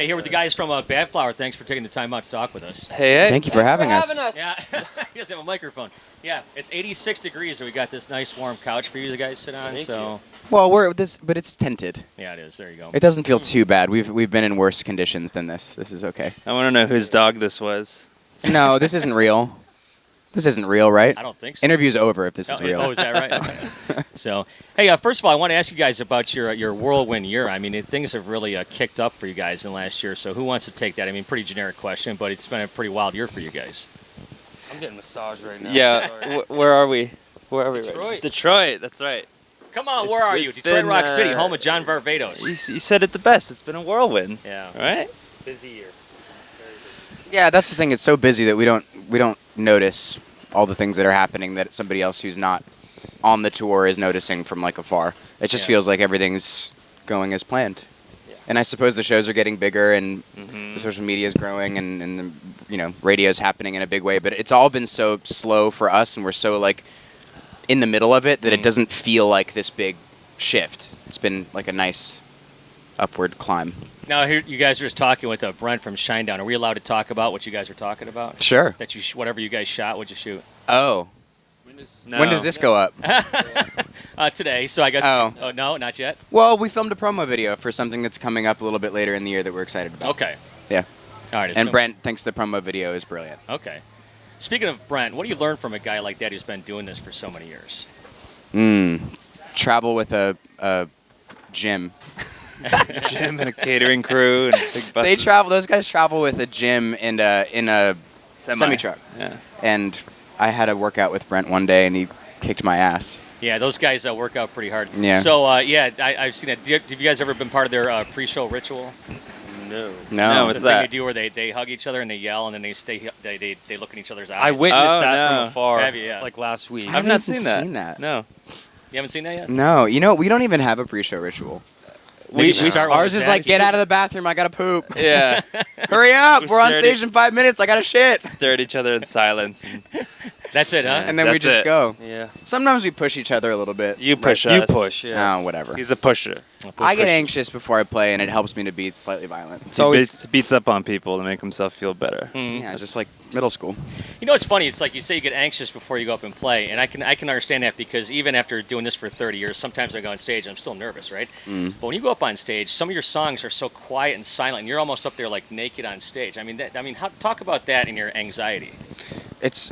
Hey, here with the guys from Badflower. Thanks for taking the time out to talk with us. Hey. Thank you for having us. Yeah, he doesn't have a microphone. Yeah, it's 86 degrees, so we got this nice warm couch for you guys to sit on. Thank so, you. Well, but it's tinted. yeah, it is. There you go. It doesn't feel too bad. We've been in worse conditions than this. This is okay. I want to know whose dog this was. No, this isn't real. This isn't real, right? I don't think so. Interview's over if this is real. Oh, is that right? Okay. So, hey, first of all, I want to ask you guys about your whirlwind year. I mean, things have really kicked up for you guys in the last year. So, who wants to take that? I mean, pretty generic question, but it's been a pretty wild year for you guys. I'm getting massaged right now. Yeah. Where are we? Where are we? Detroit. Right? Detroit. That's right. Come on, where are you? It's Detroit been, Rock City, home of John Varvatos. You said it the best. It's been a whirlwind. Yeah. Right? Busy year. Yeah, that's the thing. It's so busy that we don't notice all the things that are happening that somebody else who's not on the tour is noticing from like afar. It just feels like everything's going as planned. Yeah. And I suppose the shows are getting bigger and the social media is growing and radio's happening in a big way. But it's all been so slow for us, and we're so like in the middle of it that it doesn't feel like this big shift. It's been like a nice upward climb. Now, here you guys are just talking with Brent from Shinedown. Are we allowed to talk about what you guys were talking about? Sure. That whatever you guys shot, what'd you shoot? Oh. When does this go up? Today. So I guess. Oh. No, not yet. Well, we filmed a promo video for something that's coming up a little bit later in the year that we're excited about. Okay. Yeah. All right. And Brent thinks the promo video is brilliant. Okay. Speaking of Brent, what do you learn from a guy like that who's been doing this for so many years? Travel with a gym. Gym and a catering crew and big buses. Those guys travel with a gym and in a semi truck. Yeah. And I had a workout with Brent one day, and he kicked my ass. Yeah, those guys work out pretty hard. Yeah. So I've seen that. Have you guys ever been part of their pre-show ritual? No. No. What's the thing that? they do where they hug each other and they yell and then they look in each other's eyes. I witnessed Oh, that no. from afar, Have you? Yeah. like last week. I I've not haven't seen that. that. No. You haven't seen that yet? No, we don't even have a pre-show ritual. We start with Ours is like, Zach. get out of the bathroom, I gotta poop. Yeah. Hurry up, we're on We're stage in 5 minutes, I gotta shit. Stare at each other in silence. And That's it, huh? And then we That's just it. go. Yeah. Sometimes we push each other a little bit. you push You us. push, yeah. Oh, whatever. He's a pusher. I get anxious before I play, and it helps me to be slightly violent. It's He always beats up on people to make himself feel better. Yeah, just like middle school. You know, it's funny. It's like you say you get anxious before you go up and play, and I can understand that because even after doing this for 30 years, sometimes I go on stage and I'm still nervous, right? But when you go up on stage, some of your songs are so quiet and silent, and you're almost up there like naked on stage. I mean, talk about that and your anxiety. It's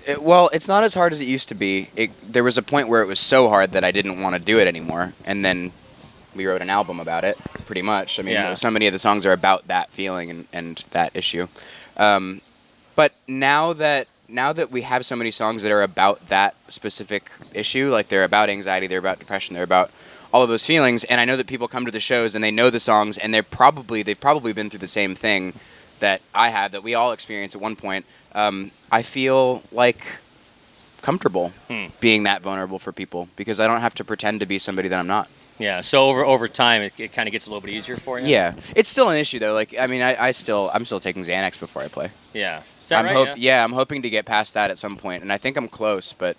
not as hard as it used to be. There was a point where it was so hard that I didn't want to do it anymore, and then we wrote an album about it, pretty much. I mean, so many of the songs are about that feeling and that issue. But now that we have so many songs that are about that specific issue, like they're about anxiety, they're about depression, they're about all of those feelings, and I know that people come to the shows and they know the songs, and they've probably been through the same thing that I have, that we all experience at one point. I feel like comfortable being that vulnerable for people because I don't have to pretend to be somebody that I'm not. Yeah. So over time, it kind of gets a little bit easier for you. Yeah, it's still an issue though. Like, I mean, I'm still taking Xanax before I play. Yeah. Is that right? I'm hoping to get past that at some point, and I think I'm close. But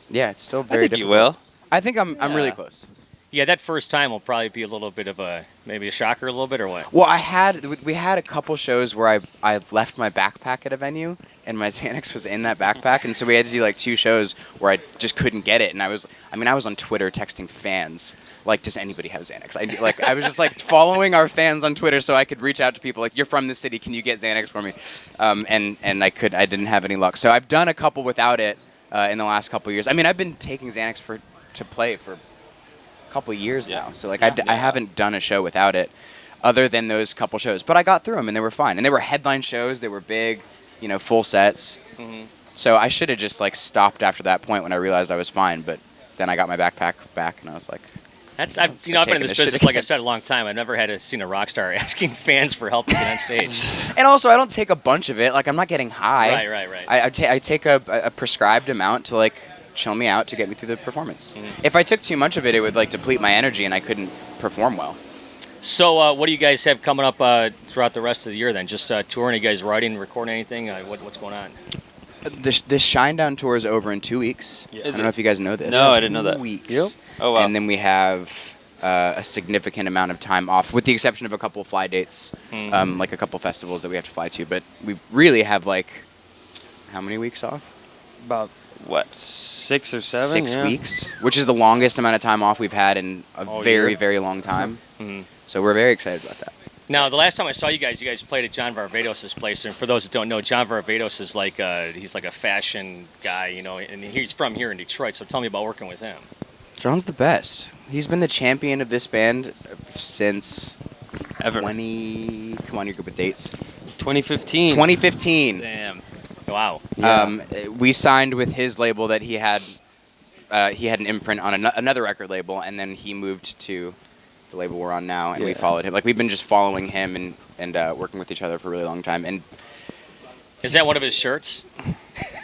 it's still very I think difficult. you will. I think I'm really close. Yeah, that first time will probably be a little bit of maybe a shocker, a little bit, or what? Well, we had a couple shows where I left my backpack at a venue, and my Xanax was in that backpack, and so we had to do like 2 shows where I just couldn't get it, and I was on Twitter texting fans. Like, does anybody have Xanax? I was just like following our fans on Twitter so I could reach out to people like, you're from the city, can you get Xanax for me? And I didn't have any luck. So I've done a couple without it in the last couple of years. I mean, I've been taking Xanax to play for a couple of years now. So like I haven't done a show without it other than those couple shows. But I got through them and they were fine. And they were headline shows. They were big, full sets. So I should have just like stopped after that point when I realized I was fine. But then I got my backpack back and I was like, I've been in this business, like I said, a long time. I've never seen a rock star asking fans for help to get on stage. And also, I don't take a bunch of it. Like, I'm not getting high. Right. I take a prescribed amount to, like, chill me out to get me through the performance. If I took too much of it, it would, like, deplete my energy and I couldn't perform well. So what do you guys have coming up throughout the rest of the year then? Just touring? Are you guys writing, recording anything? What's going on? This Shinedown tour is over in 2 weeks. Yeah. I don't know if you guys know this. No, I didn't know that. 2 weeks. You? Oh, wow. And then we have a significant amount of time off, with the exception of a couple of fly dates, like a couple festivals that we have to fly to. But we really have like, how many weeks off? About what, 6 or 7? 6 Yeah. weeks, which is the longest amount of time off we've had in a very, year. very long time. So we're very excited about that. Now, the last time I saw you guys played at John Varvatos' place. And for those that don't know, John Varvatos is like he's like a fashion guy, you know, and he's from here in Detroit. So tell me about working with him. John's the best. He's been the champion of this band since Ever. 20. Come on, you're good with dates. 2015. 2015. Damn. Wow. We signed with his label that he had. He had an imprint on another record label, and then he moved to the label we're on now, and we followed him. Like, we've been just following him and working with each other for a really long time. And Is that one of his shirts?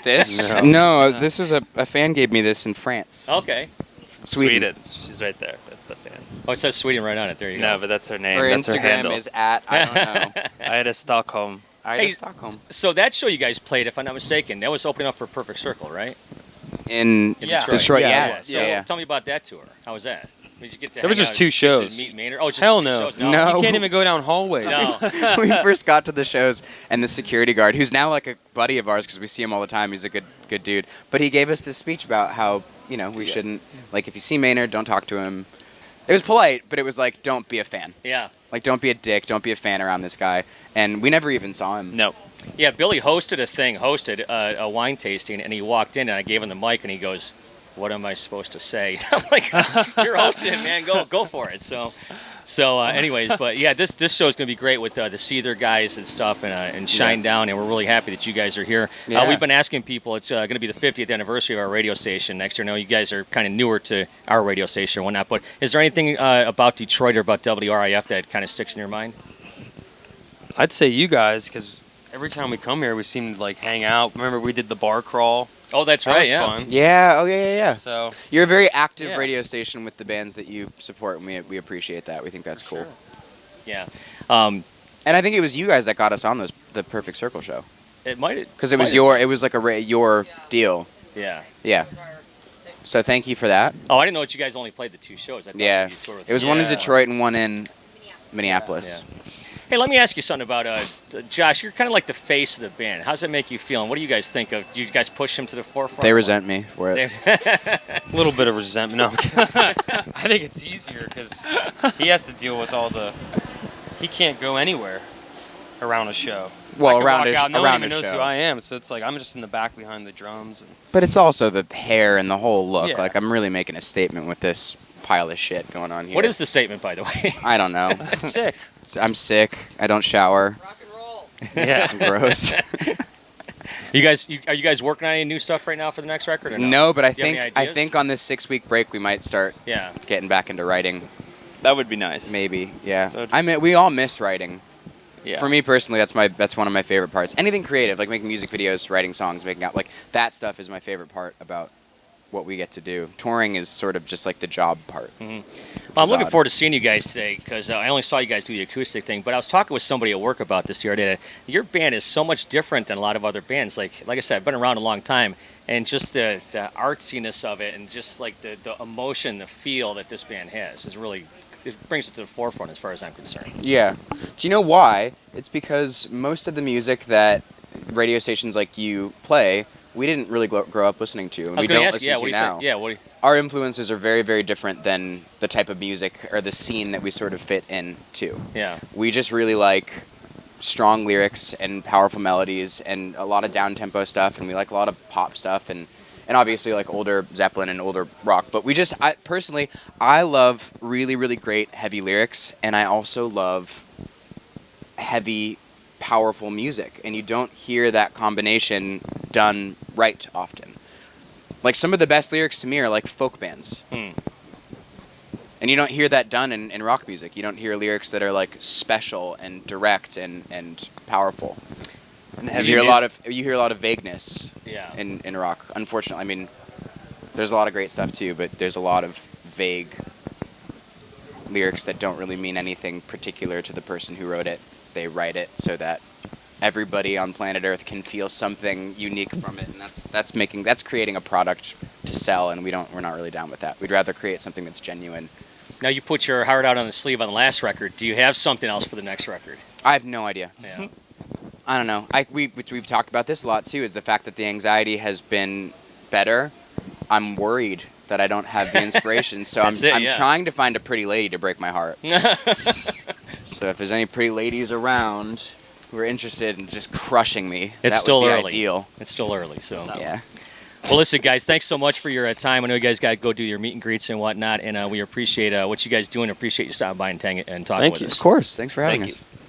this? No. No, this was a fan gave me this in France. Okay. Sweden. She's right there. That's the fan. Oh, it says Sweden right on it. There you No, go. but that's her name. Her That's her Instagram handle. is at, I don't know. I had a Stockholm. Hey, Stockholm. So that show you guys played, if I'm not mistaken, that was opening up for Perfect Circle, right? In Yeah. Detroit, Yeah, yeah. yeah. So tell me about that tour. How was that? Did you get to There was hang just out, 2 get to shows. meet Maynard? Oh, just Hell 2 no. shows? No. You can't even go down hallways. No. We first got to the shows, and the security guard, who's now like a buddy of ours because we see him all the time, he's a good dude, but he gave us this speech about how, you know, we shouldn't, like, if you see Maynard, don't talk to him. It was polite, but it was like, don't be a fan. Yeah. Like, don't be a dick, don't be a fan around this guy. And we never even saw him. No. Yeah, Billy hosted a wine tasting, and he walked in, and I gave him the mic, and he goes, "What am I supposed to say?" I'm like, "You're hosting it, man. Go for it." Anyways, but yeah, this show is gonna be great with the Seether guys and stuff, and Shine Down, and we're really happy that you guys are here. Yeah. We've been asking people. It's gonna be the 50th anniversary of our radio station next year. I know you guys are kind of newer to our radio station and whatnot, but is there anything about Detroit or about WRIF that kind of sticks in your mind? I'd say you guys, because every time we come here, we seem to like hang out. Remember, we did the bar crawl. Oh, that's That right. was Yeah. fun. Yeah, oh yeah. So You're a very active Yeah. radio station with the bands that you support, and we appreciate that. We think that's cool. sure. Yeah. And I think it was you guys that got us on the Perfect Circle show. It might Because it was like your deal. Yeah. Yeah. So thank you for that. Oh, I didn't know that you guys only played the 2 shows. I thought Yeah. you toured with It was one in Yeah. Detroit and one in Minneapolis. Hey, let me ask you something about Josh. You're kind of like the face of the band. How does that make you feel? And what do you guys think of? Do you guys push him to the forefront? They resent me for it. A little bit of resentment. No, I think it's easier because he has to deal with all the. He can't go anywhere around a show. Well, I could around walk a out, no one around even a knows show. who I am, so it's like I'm just in the back behind the drums. And But it's also the hair and the whole look. Yeah. Like, I'm really making a statement with this pile of shit going on here. What is the statement, by the way? I don't know. sick. I'm sick. I don't shower. Yeah. I'm gross. Are you guys working on any new stuff right now for the next record? Or no? No, but I Do you have think any I ideas? think on this 6-week break we might start Yeah. getting back into writing. That would be nice. Maybe, yeah. That would- I mean, we all miss writing. Yeah. For me personally, that's one of my favorite parts. Anything creative, like making music videos, writing songs, making out, like that stuff is my favorite part about what we get to do. Touring is sort of just like the job part. Well, I'm looking odd. forward to seeing you guys today because I only saw you guys do the acoustic thing. But I was talking with somebody at work about this the other day. Your band is so much different than a lot of other bands. Like I said, I've been around a long time, and just the artsiness of it, and just like the emotion, the feel that this band has is really. It brings it to the forefront as far as I'm concerned. Yeah. Do you know why? It's because most of the music that radio stations like you play, we didn't really grow up listening to, and I was we going don't to ask you, listen what to do you now. think? Yeah, what do you, Our influences are very, very different than the type of music or the scene that we sort of fit into. yeah. We just really like strong lyrics and powerful melodies and a lot of down-tempo stuff, and we like a lot of pop stuff and obviously like older Zeppelin and older rock. But I love really, really great heavy lyrics, and I also love heavy, powerful music, and you don't hear that combination done right often. Like, some of the best lyrics to me are like folk bands. And you don't hear that done in rock music. You don't hear lyrics that are like special and direct and powerful. And You heavy hear a music- lot of vagueness Yeah. in rock. Unfortunately, I mean, there's a lot of great stuff too, but there's a lot of vague lyrics that don't really mean anything particular to the person who wrote it. They write it so that everybody on planet Earth can feel something unique from it, and that's creating a product to sell, and we're not really down with that. We'd rather create something that's genuine Now you put your heart out on the sleeve on the last record. Do you have something else for the next record? I have no idea. Yeah. I don't know. We've talked about this a lot too. Is the fact that the anxiety has been better. I'm worried that I don't have the inspiration, so I'm trying to find a pretty lady to break my heart. So if there's any pretty ladies around who are interested in just crushing me, It's that still would be early. ideal. It's still early, so. Yeah. Well, listen, guys, thanks so much for your time. I know you guys got to go do your meet and greets and whatnot, and we appreciate what you guys do and appreciate you stopping by and talking with us. Of course. Thanks for having Thank us. you.